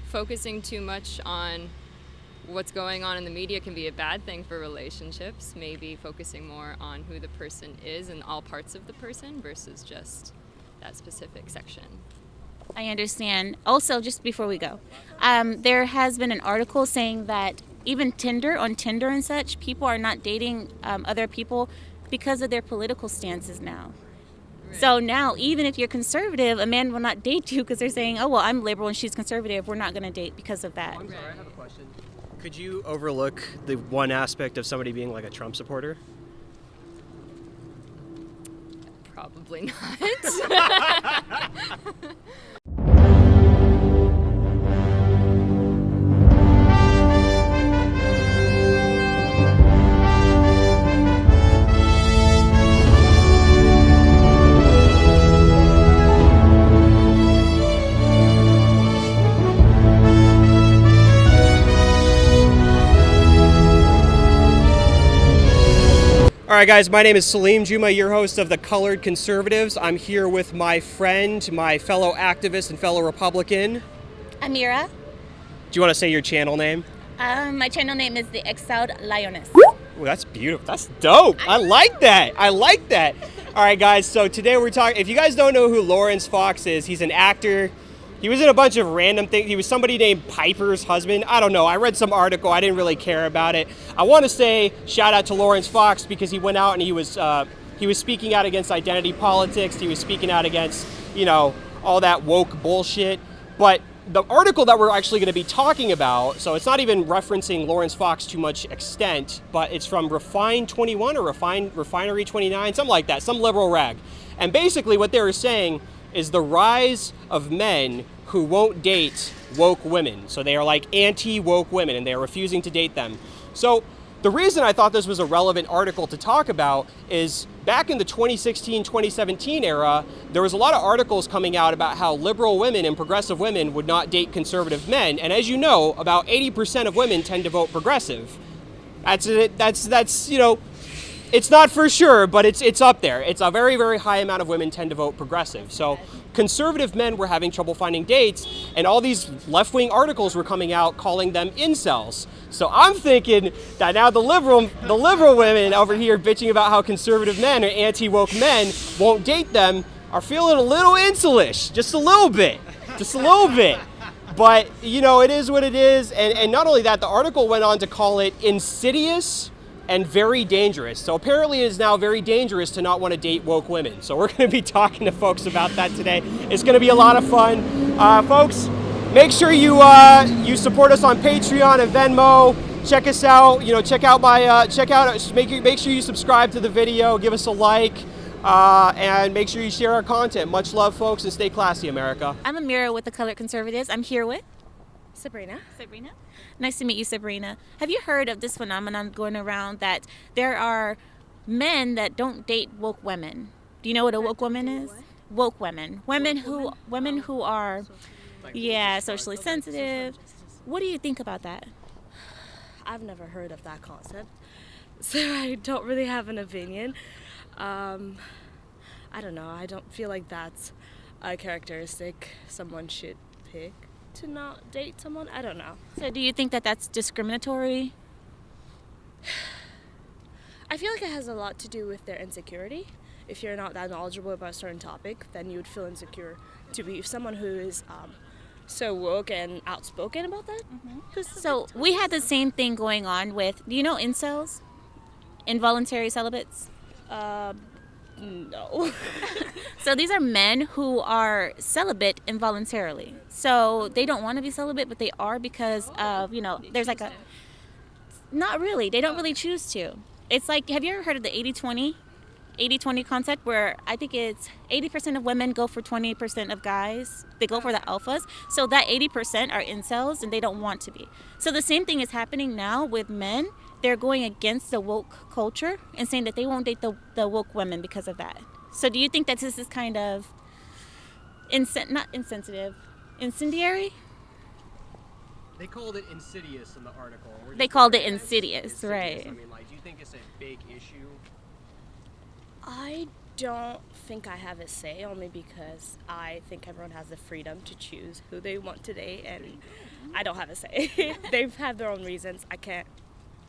focusing too much on what's going on in the media can be a bad thing for relationships. Maybe focusing more on who the person is and all parts of the person versus just that specific section. I understand. Also, just before we go, there has been an article saying that even on Tinder and such, people are not dating other people because of their political stances now. Right. So now, even if you're conservative, a man will not date you because they're saying, oh, well, I'm liberal and she's conservative. We're not going to date because of that. I'm sorry, I have a question. Could you overlook the one aspect of somebody being like a Trump supporter? Probably not. All right, guys, my name is Saleem Juma, your host of The Colored Conservatives. I'm here with my friend, my fellow activist and fellow Republican, Amira. Do you want to say your channel name? My channel name is The Exiled Lioness. Ooh, that's beautiful. That's dope. I like that. All right, guys, so today we're talking, if you guys don't know who Laurence Fox is, he's an actor. He was in a bunch of random things. He was somebody named Piper's husband. I don't know. I read some article. I didn't really care about it. I want to say shout out to Laurence Fox because he went out and he was speaking out against identity politics. He was speaking out against, all that woke bullshit. But the article that we're actually going to be talking about, so it's not even referencing Laurence Fox to much extent, but it's from Refine 21 or Refinery 29, something like that, some liberal rag. And basically what they were saying is the rise of men who won't date woke women. So they are like anti-woke women and they are refusing to date them. So the reason I thought this was a relevant article to talk about is back in the 2016-2017 era, there was a lot of articles coming out about how liberal women and progressive women would not date conservative men. And as you know, about 80% of women tend to vote progressive. That's it's not for sure, but it's up there. It's a very, very high amount of women tend to vote progressive. So conservative men were having trouble finding dates, and all these left-wing articles were coming out calling them incels. So I'm thinking that now the liberal women over here bitching about how conservative men or anti-woke men won't date them are feeling a little incelish, just a little bit. But, it is what it is. And not only that, the article went on to call it insidious and very dangerous. So apparently it is now very dangerous to not want to date woke women. So we're going to be talking to folks about that today. It's going to be a lot of fun. Folks, make sure you support us on Patreon and Venmo. Check us out. Make sure you subscribe to the video. Give us a like. And make sure you share our content. Much love, folks, and stay classy, America. I'm Amira with The Colored Conservatives. I'm here with Sabrina. Nice to meet you, Sabrina. Have you heard of this phenomenon going around that there are men that don't date woke women? Do you know what a woke woman is? Woke women. Women who are, socially sensitive. What do you think about that? I've never heard of that concept, so I don't really have an opinion. I don't know. I don't feel like that's a characteristic someone should pick to not date someone. I don't know. So do you think that that's discriminatory? I feel like it has a lot to do with their insecurity. If you're not that knowledgeable about a certain topic, then you would feel insecure to be someone who is so woke and outspoken about that. Mm-hmm. So we had the same thing going on with, do you know INCELS? Involuntary celibates? No. So these are men who are celibate involuntarily. So they don't want to be celibate, but they are because of, there's like a... Not really. They don't really choose to. It's like, have you ever heard of the 80-20? 80-20 concept where I think it's 80% of women go for 20% of guys. They go for the alphas. So that 80% are incels and they don't want to be. So the same thing is happening now with men. They're going against the woke culture and saying that they won't date the woke women because of that. So do you think that this is kind of not insensitive, incendiary? They called it insidious in the article. They called it insidious, right. I mean, do you think it's a big issue? I don't think I have a say, only because I think everyone has the freedom to choose who they want to date, and I don't have a say. They've had their own reasons. I can't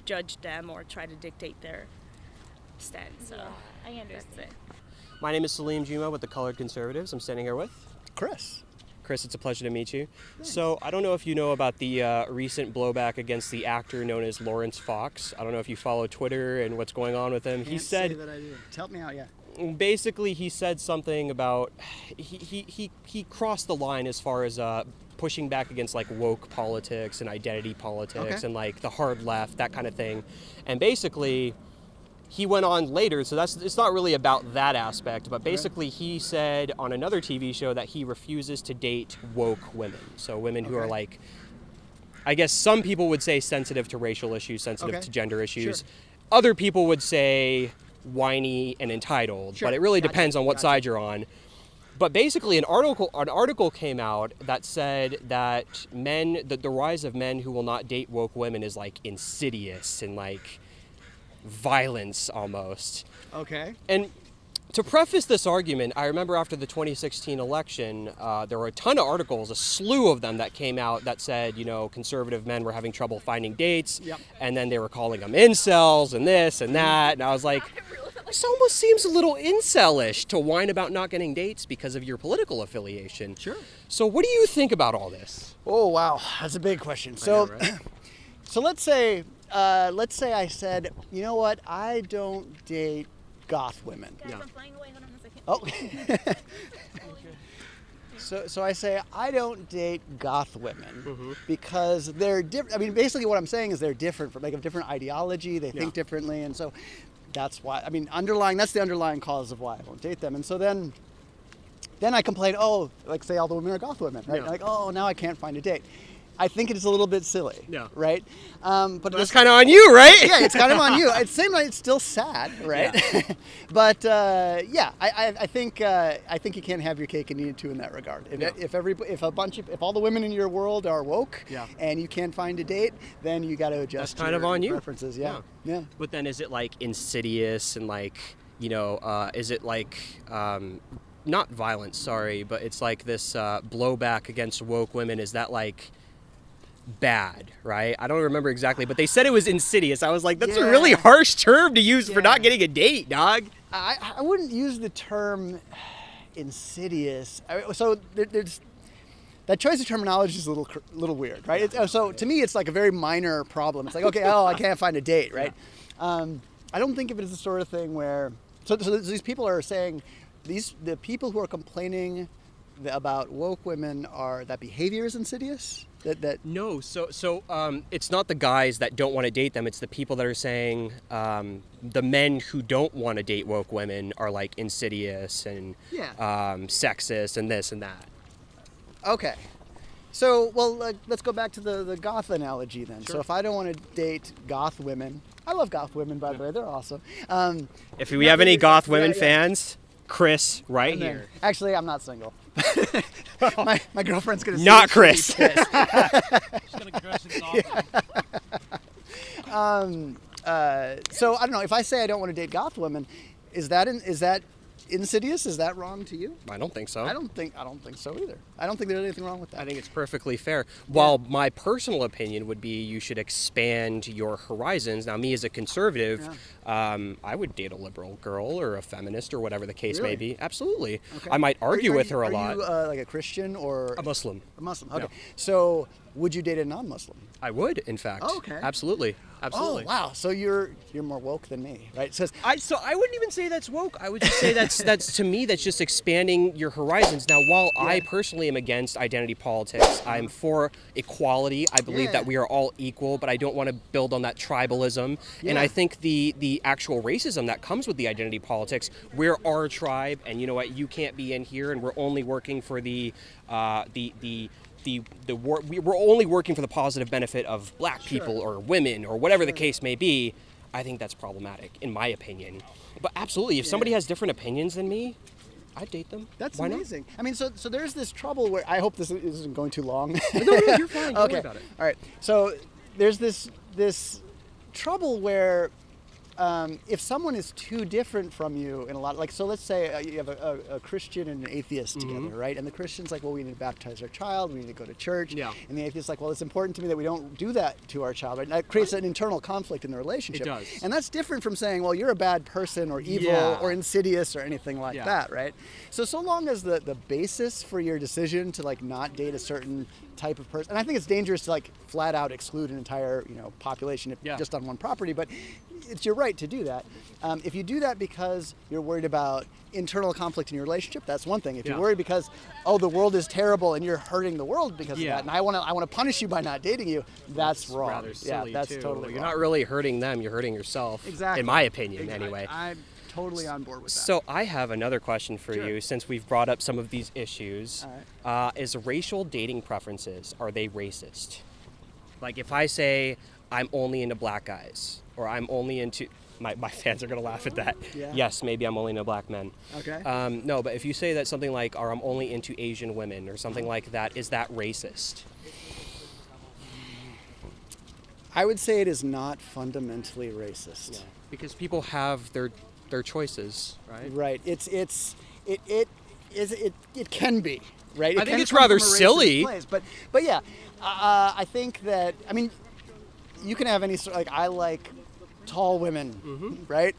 judge them or try to dictate their stance. So I understand. that's it. My name is Saleem Juma with the Colored Conservatives. I'm standing here with Chris. Chris. It's a pleasure to meet you. So I don't know if you know about the recent blowback against the actor known as Laurence Fox. I don't know if you follow Twitter and what's going on with him. Can't say that I do. Help me out, yeah. Basically, he said something about he crossed the line as far as pushing back against like woke politics and identity politics and like the hard left, that kind of thing. And basically, he went on later, so it's not really about that aspect, but basically he said on another TV show that he refuses to date woke women. So women who are like, I guess some people would say sensitive to racial issues, sensitive to gender issues. Sure. Other people would say whiny and entitled, but it really depends on what side you're on. But basically an article came out that said that the rise of men who will not date woke women is like insidious and like violence almost. Okay. And to preface this argument, I remember after the 2016 election, there were a ton of articles, a slew of them that came out that said, you know, conservative men were having trouble finding dates, and then they were calling them incels and this and that, and I was like, this almost seems a little incel-ish to whine about not getting dates because of your political affiliation. Sure. So what do you think about all this? Oh, wow. That's a big question. So, know, right? So let's say I said, you know what, I don't date goth women. Guys, I'm flying away. Hold on a second. Oh. So I say I don't date goth women because they're different. I mean, basically what I'm saying is they're different. They have different ideology. They think differently, and so that's why. I mean, that's the underlying cause of why I don't date them. And so then I complain. Oh, like say all the women are goth women, right? Like, oh, now I can't find a date. I think it is a little bit silly, right? But That's kind of on you, right? Yeah, it's kind of on you. It's same. It's still sad, right? Yeah. But I think you can't have your cake and eat it too in that regard. If all the women in your world are woke, and you can't find a date, then you got to adjust. That's kind of on you. Preferences, yeah. But then, is it like insidious and like is it like not violence? Sorry, but it's like this blowback against woke women. Is that like bad, right? I don't remember exactly, but they said it was insidious. I was like, that's a really harsh term to use for not getting a date, dog. I wouldn't use the term insidious. So there's that choice of terminology is a little weird, right? So to me, it's like a very minor problem. It's like, okay, I can't find a date, right? I don't think of it as the sort of thing where so these people are saying the people who are complaining about woke women are that behavior is insidious. No, so it's not the guys that don't want to date them. It's the people that are saying the men who don't want to date woke women are like insidious and sexist and this and that. Okay. So, well, let's go back to the goth analogy then. Sure. So if I don't want to date goth women, I love goth women, by the way. They're awesome. If we have any goth women fans, Chris right here. Actually, I'm not single. my girlfriend's going to not Chris. She's going to dress in goth. So I don't know. If I say I don't want to date goth women, is that insidious? Is that wrong to you? I don't think so. I don't think so either. I don't think there's anything wrong with that. I think it's perfectly fair. While my personal opinion would be you should expand your horizons. Now, me as a conservative, I would date a liberal girl or a feminist or whatever the case may be. Absolutely. Okay. I might argue with her a lot. Are you like a Christian or a Muslim? A Muslim. Okay. Yeah. So would you date a non-Muslim? I would, in fact. Oh, okay. Absolutely. Absolutely. Oh, wow. So you're more woke than me, right? So I wouldn't even say that's woke. I would just say that's to me that's just expanding your horizons. Now, while I personally am against identity politics, I'm for equality. I believe that we are all equal, but I don't want to build on that tribalism. And I think the actual racism that comes with the identity politics, we're our tribe, and you know what, you can't be in here, and we're only working for we're only working for the positive benefit of black people or women or whatever the case may be. I think that's problematic, in my opinion. But absolutely, if somebody has different opinions than me, I'd date them. That's Why amazing. Not? I mean, so there's this trouble where I hope this isn't going too long. No, you're fine. Don't worry about it. All right. So there's this trouble where if someone is too different from you in a lot, like, so let's say you have a Christian and an atheist together, right? And the Christian's like, well, we need to baptize our child, we need to go to church. Yeah. And the atheist's like, well, it's important to me that we don't do that to our child, right? And that creates an internal conflict in the relationship. It does. And that's different from saying, well, you're a bad person or evil or insidious or anything like that, right? So long as the basis for your decision to like not date a certain type of person, and I think it's dangerous to like flat out exclude an entire population just on one property, but it's your right to do that. If you do that because you're worried about internal conflict in your relationship, that's one thing. If you're worried because, the world is terrible and you're hurting the world because of that, and I want to punish you by not dating you, that's wrong. Rather silly, that's too. totally You're wrong. not really hurting them, you're hurting yourself. Exactly. In my opinion, anyway. I'm totally on board with that. So I have another question for you, since we've brought up some of these issues. Is racial dating preferences, are they racist? Like if I say I'm only into black guys, or I'm only into... My fans are going to laugh at that. Yeah. Yes, maybe I'm only into black men. Okay. No, but if you say that something like, or I'm only into Asian women, or something like that, is that racist? I would say it is not fundamentally racist. Because people have their choices, right? Right. It can be, right? I think can it's come rather from a racist silly. place, but yeah, I think that, I mean, you can have any sort, like, I like tall women, right?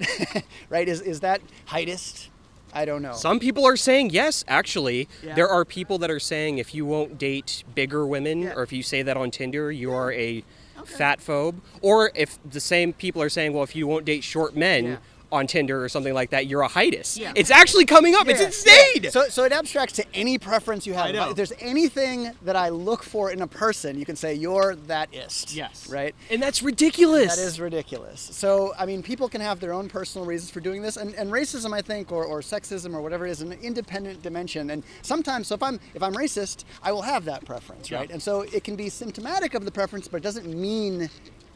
Right? Is that heightist? I don't know. Some people are saying yes, actually. Yeah. There are people that are saying if you won't date bigger women, or if you say that on Tinder, you are a fat phobe. Or if the same people are saying, well, if you won't date short men on Tinder or something like that, you're a heightist. Yeah. It's actually coming up. It's insane. Yeah. So it abstracts to any preference you have. I know. If there's anything that I look for in a person, you can say you're that ist. Yes. Right? And that's ridiculous. That is ridiculous. So, I mean, people can have their own personal reasons for doing this, and racism, I think, or sexism or whatever it is, an independent dimension. And sometimes, so if I'm racist, I will have that preference, right? And so it can be symptomatic of the preference, but it doesn't mean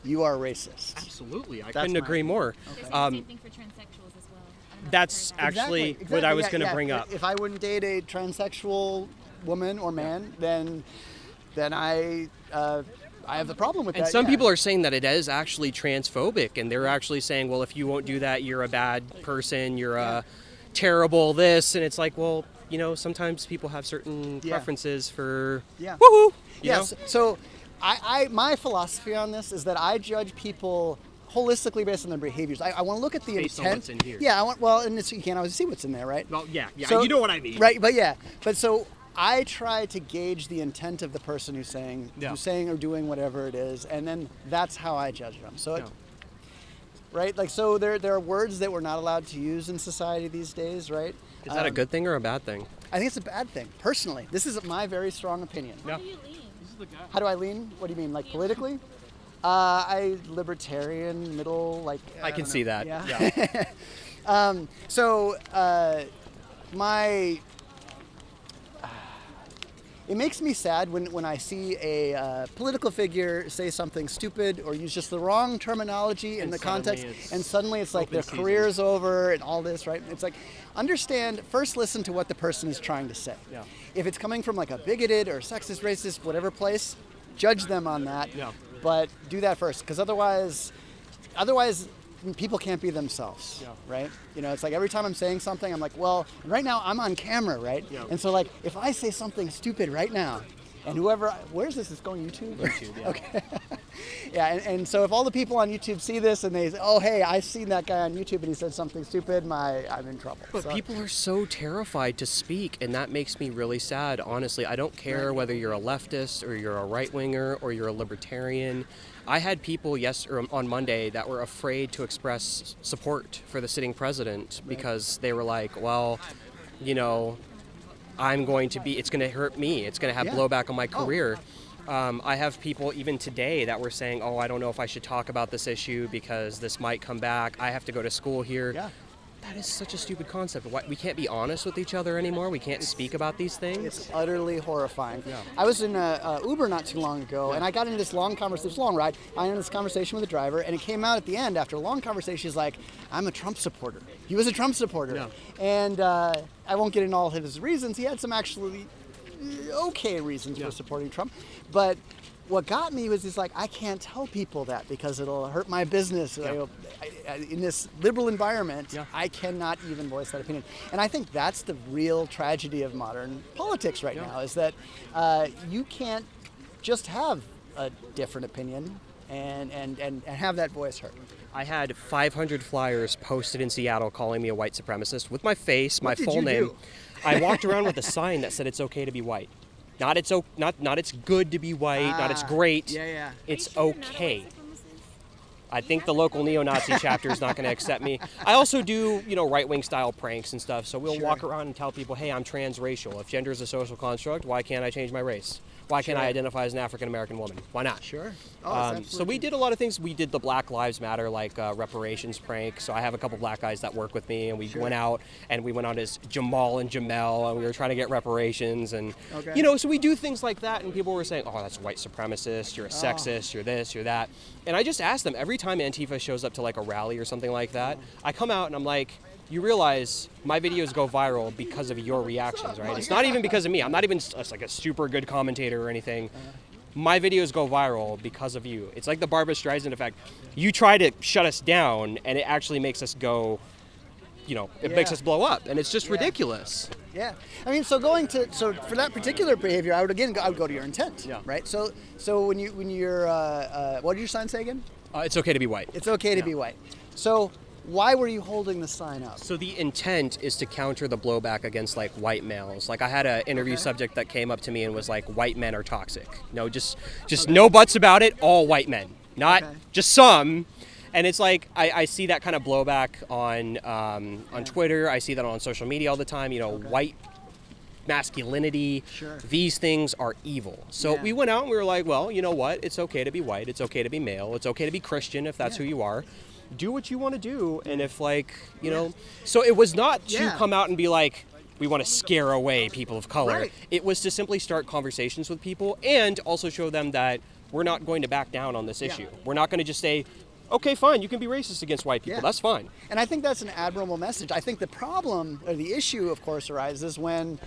you are racist. Absolutely. I couldn't agree more. There's the same thing for transsexuals as well. I don't know if That's you've heard that. actually what I was going to bring up. If I wouldn't date a transsexual woman or man, then I have the problem with that. And some people are saying that it is actually transphobic, and they're actually saying, well, if you won't do that, you're a bad person, you're a terrible this, and it's like, well, sometimes people have certain preferences for woohoo. Yes. So my philosophy on this is that I judge people holistically based on their behaviors. I want to look at the Based on intent. what's in here. Yeah, and you can't always see what's in there, right? Well, yeah, So- you know what I mean. Right, but so I try to gauge the intent of the person who's saying or doing whatever it is, and then that's how I judge them. So, right, like, so there are words that we're not allowed to use in society these days, right? Is that a good thing or a bad thing? I think it's a bad thing, personally. This is my very strong opinion. How do you lean? How do I lean? What do you mean, like politically? Libertarian, middle, like. I can see that. Yeah. It makes me sad when I see a political figure say something stupid or use just the wrong terminology in the context, and suddenly it's like their career's over and all this, right? It's like, first listen to what the person is trying to say. Yeah. If it's coming from like a bigoted or sexist, racist, whatever place, judge them on that. Yeah. But do that first, because otherwise people can't be themselves, right? It's like every time I'm saying something, I'm like, well, right now I'm on camera, right? Yeah. And so like, if I say something stupid right now, and where's this? It's going YouTube? YouTube, yeah. Okay. Yeah, and so if all the people on YouTube see this and they say, oh, hey, I seen that guy on YouTube and he said something stupid, I'm in trouble. But people are so terrified to speak, and that makes me really sad, honestly. I don't care whether you're a leftist or you're a right-winger or you're a libertarian. I had people on Monday that were afraid to express support for the sitting president because they were like, well, it's going to hurt me. It's going to have blowback on my career. I have people even today that were saying, oh, I don't know if I should talk about this issue because this might come back. I have to go to school here. Yeah. That is such a stupid concept. We can't be honest with each other anymore. We can't speak about these things. It's utterly horrifying. Yeah. I was in Uber not too long ago, and I got into this long conversation. It was a long ride. I had this conversation with the driver, and it came out at the end after a long conversation. He's like, I'm a Trump supporter. He was a Trump supporter. Yeah. And I won't get into all of his reasons. He had some actually okay reasons for supporting Trump. But what got me was just like, I can't tell people that because it'll hurt my business. Yeah. In this liberal environment, Yeah. I cannot even voice that opinion. And I think that's the real tragedy of modern politics right now, is that you can't just have a different opinion and have that voice heard. I had 500 flyers posted in Seattle calling me a white supremacist with my face, my did full you name. do? I walked around with a sign that said it's okay to be white. Not it's good to be white, not it's great. Yeah. It's okay. I think the local neo-Nazi chapter is not going to accept me. I also do, right-wing style pranks and stuff. So we'll walk around and tell people, hey, I'm transracial. If gender is a social construct, why can't I change my race? Why can't I identify as an African-American woman? Why not? Sure. So we did a lot of things. We did the Black Lives Matter, reparations prank. So I have a couple black guys that work with me, and we went out as Jamal and Jamel, and we were trying to get reparations. And, so we do things like that, and people were saying, oh, that's white supremacist, you're a sexist, you're this, you're that. And I just asked them, every time Antifa shows up to like a rally or something like that, I come out and I'm like, you realize my videos go viral because of your reactions, right? It's not even because of me. I'm not even like a super good commentator or anything. My videos go viral because of you. It's like the Barbra Streisand effect. You try to shut us down, and it actually makes us go, it makes us blow up, and it's just ridiculous. Yeah, I mean, so for that particular behavior, I would go to your intent, right? So when you're, what did your sign say again? It's okay to be white. It's okay to be white. So why were you holding the sign up? So the intent is to counter the blowback against like white males. Like I had an interview subject that came up to me and was like, white men are toxic. No, just no buts about it. All white men, not just some. And it's like I see that kind of blowback on Twitter. I see that on social media all the time. White masculinity. Sure. These things are evil. So we went out and we were like, well, you know what? It's okay to be white. It's okay to be male. It's okay to be Christian if that's who you are. Do what you want to do. And if so it was not to come out and be like, we want to scare away people of color. Right. It was to simply start conversations with people and also show them that we're not going to back down on this issue. We're not going to just say, okay, fine, you can be racist against white people. That's fine. And I think that's an admirable message. I think the problem, or the issue, of course, arises when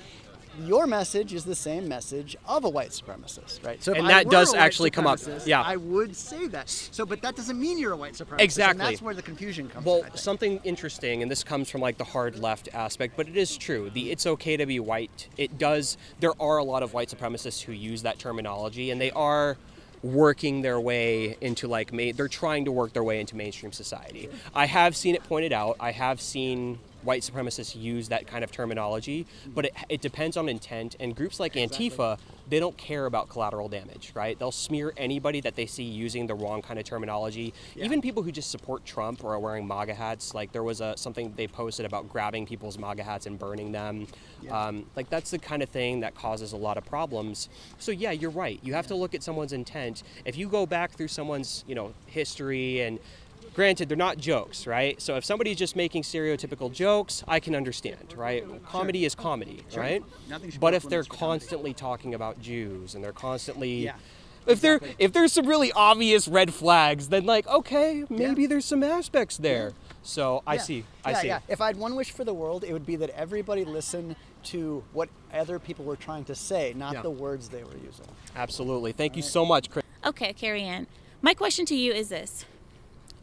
your message is the same message of a white supremacist, right? So if and I that were does a white actually come up. supremacist, Yeah. I would say that. So, but that doesn't mean you're a white supremacist. Exactly. And that's where the confusion comes Well, in, I think. something interesting, and this comes from like the hard left aspect, but it is true. The it's okay to be white, there are a lot of white supremacists who use that terminology, and they are working their way into they're trying to work their way into mainstream society. I have seen it pointed out. I have seen white supremacists use that kind of terminology, but it depends on intent. And groups like Antifa, they don't care about collateral damage, right? They'll smear anybody that they see using the wrong kind of terminology. Even people who just support Trump or are wearing MAGA hats. Like there was something they posted about grabbing people's MAGA hats and burning them. That's the kind of thing that causes a lot of problems. So yeah, you're right. You have to look at someone's intent. If you go back through someone's, history, and granted, they're not jokes, right? So if somebody's just making stereotypical jokes, I can understand, right? Comedy is comedy, right? But if they're constantly talking about Jews and they're constantly, if there's some really obvious red flags, then okay, maybe there's some aspects there. So I see. If I had one wish for the world, it would be that everybody listen to what other people were trying to say, not the words they were using. Absolutely. Thank you so much, Chris. Okay, Carrie Ann. My question to you is this.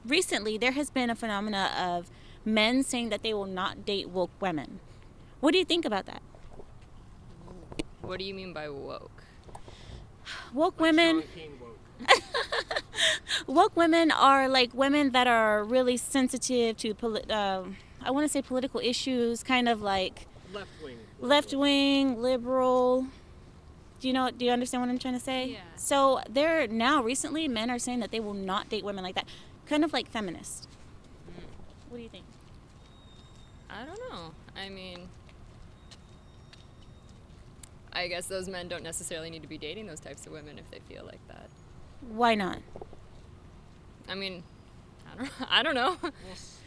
Recently, there has been a phenomena of men saying that they will not date woke women. What do you think about that? What do you mean by woke? Woke women... woke women are like women that are really sensitive to, I want to say political issues, kind of like left-wing, liberal. Do you understand what I'm trying to say? Yeah. So recently men are saying that they will not date women like that. Kind of like feminist. What do you think? I don't know. I mean, I guess those men don't necessarily need to be dating those types of women if they feel like that. Why not? I mean, I don't know. Well,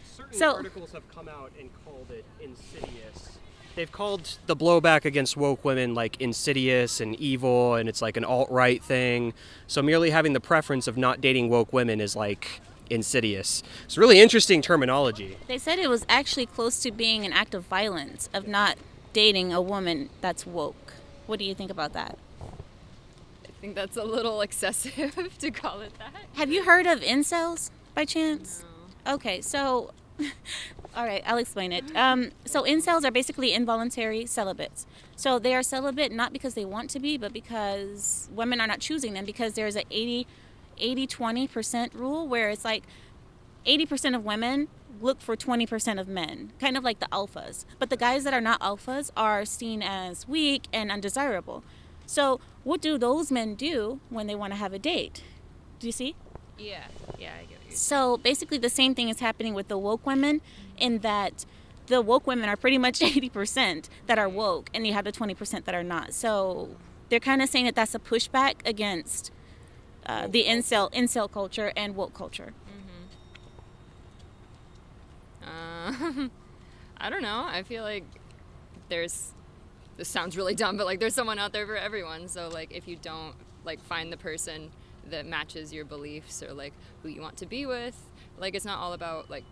certain articles have come out and called it insidious. They've called the blowback against woke women insidious and evil, and it's like an alt-right thing. So merely having the preference of not dating woke women is insidious. It's really interesting terminology. They said it was actually close to being an act of violence of not dating a woman that's woke. What do you think about that? I think that's a little excessive to call it that. Have you heard of incels by chance? No. Okay, so, all right, I'll explain it. So incels are basically involuntary celibates. So they are celibate not because they want to be, but because women are not choosing them, because there's a 80-20% rule where it's like 80% of women look for 20% of men, kind of like the alphas. But the guys that are not alphas are seen as weak and undesirable. So what do those men do when they want to have a date? Do you see? Yeah, I get what you're So basically the same thing is happening with the woke women, in that the woke women are pretty much 80% that are woke, and you have the 20% that are not. So they're kind of saying that that's a pushback against the incel culture and woke culture. I don't know. I feel like this sounds really dumb, but like there's someone out there for everyone. So like if you don't like find the person that matches your beliefs or like who you want to be with, like it's not all about like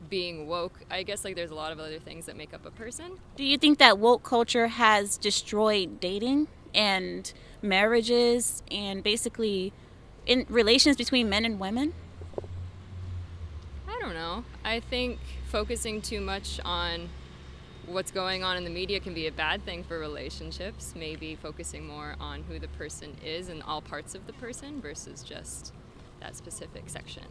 being woke. I guess like there's a lot of other things that make up a person. Do you think that woke culture has destroyed dating and marriages and basically in relations between men and women? I don't know. I think focusing too much on what's going on in the media can be a bad thing for relationships. Maybe focusing more on who the person is and all parts of the person versus just that specific section.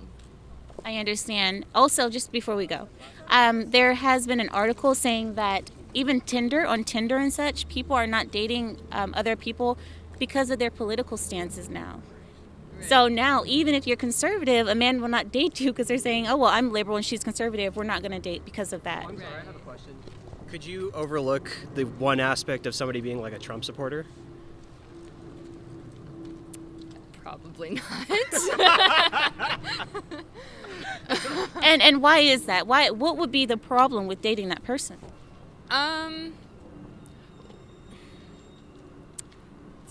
I understand. Also, just before we go, there has been an article saying that even on Tinder and such, people are not dating other people because of their political stances now. So now, even if you're conservative, a man will not date you because they're saying, oh, well, I'm liberal and she's conservative. We're not going to date because of that. I'm sorry, I have a question. Could you overlook the one aspect of somebody being like a Trump supporter? Probably not. And why is that? What would be the problem with dating that person? It's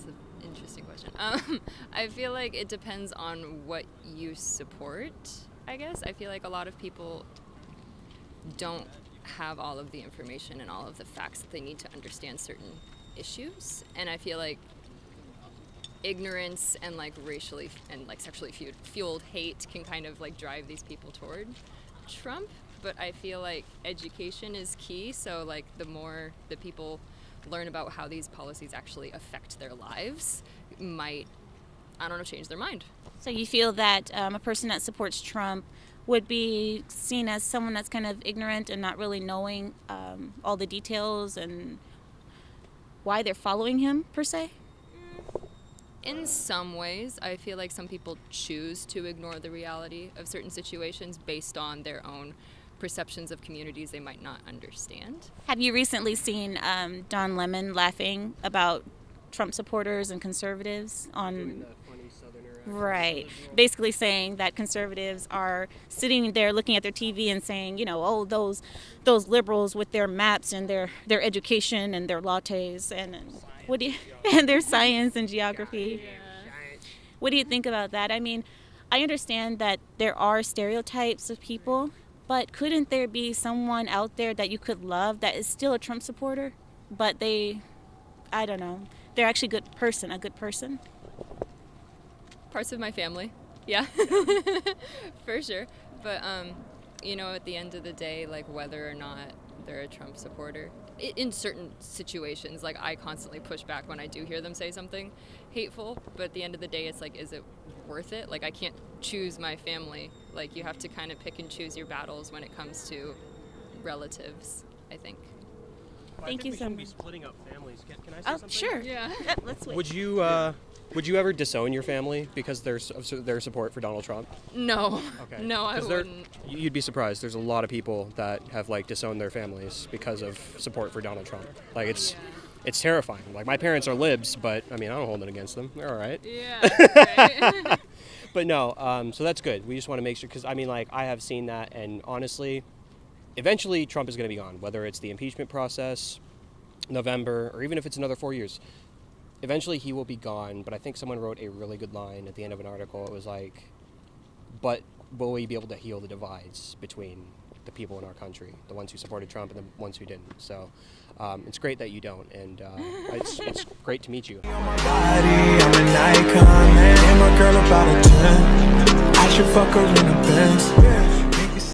an interesting question. I feel like it depends on what you support, I guess. I feel like a lot of people don't have all of the information and all of the facts that they need to understand certain issues. And I feel like ignorance and like racially and like sexually fueled hate can kind of like drive these people toward Trump. But I feel like education is key. So like the more that people learn about how these policies actually affect their lives might, I don't know, change their mind. So you feel that a person that supports Trump would be seen as someone that's kind of ignorant and not really knowing all the details and why they're following him, per se? In some ways, I feel like some people choose to ignore the reality of certain situations based on their own perceptions of communities they might not understand. Have you recently seen Don Lemon laughing about Trump supporters and conservatives on... Right. Basically saying that conservatives are sitting there looking at their TV and saying, you know, oh, those liberals with their maps and their education and their lattes and and their science and geography. What do you think about that? I mean, I understand that there are stereotypes of people, but couldn't there be someone out there that you could love that is still a Trump supporter, but I don't know, they're actually a good person? Parts of my family, yeah, for sure. But, you know, at the end of the day, like whether or not they're a Trump supporter, in certain situations, like I constantly push back when I do hear them say something hateful, but at the end of the day, it's like, is it worth it? Like I can't choose my family. Like you have to kind of pick and choose your battles when it comes to relatives, I think. Thank you so much. We shouldn't be splitting up families. Can I say Oh, something? sure. Yeah. Let's wait. Would you ever disown your family because their support for Donald Trump? No. Okay. No, I wouldn't. You'd be surprised. There's a lot of people that have like disowned their families because of support for Donald Trump. Like it's terrifying. Like my parents are libs, but I mean I don't hold it against them. They're all right. Yeah. Right. But no, so that's good. We just want to make sure, because I mean, like I have seen that, and honestly, eventually Trump is going to be gone. Whether it's the impeachment process, November, or even if it's another 4 years. Eventually he will be gone, but I think someone wrote a really good line at the end of an article. It was like, but will we be able to heal the divides between the people in our country, the ones who supported Trump and the ones who didn't. So it's great that you don't, and it's great to meet you. I'm an icon, man. And my girl about a 10. I should fuck her in a Benz.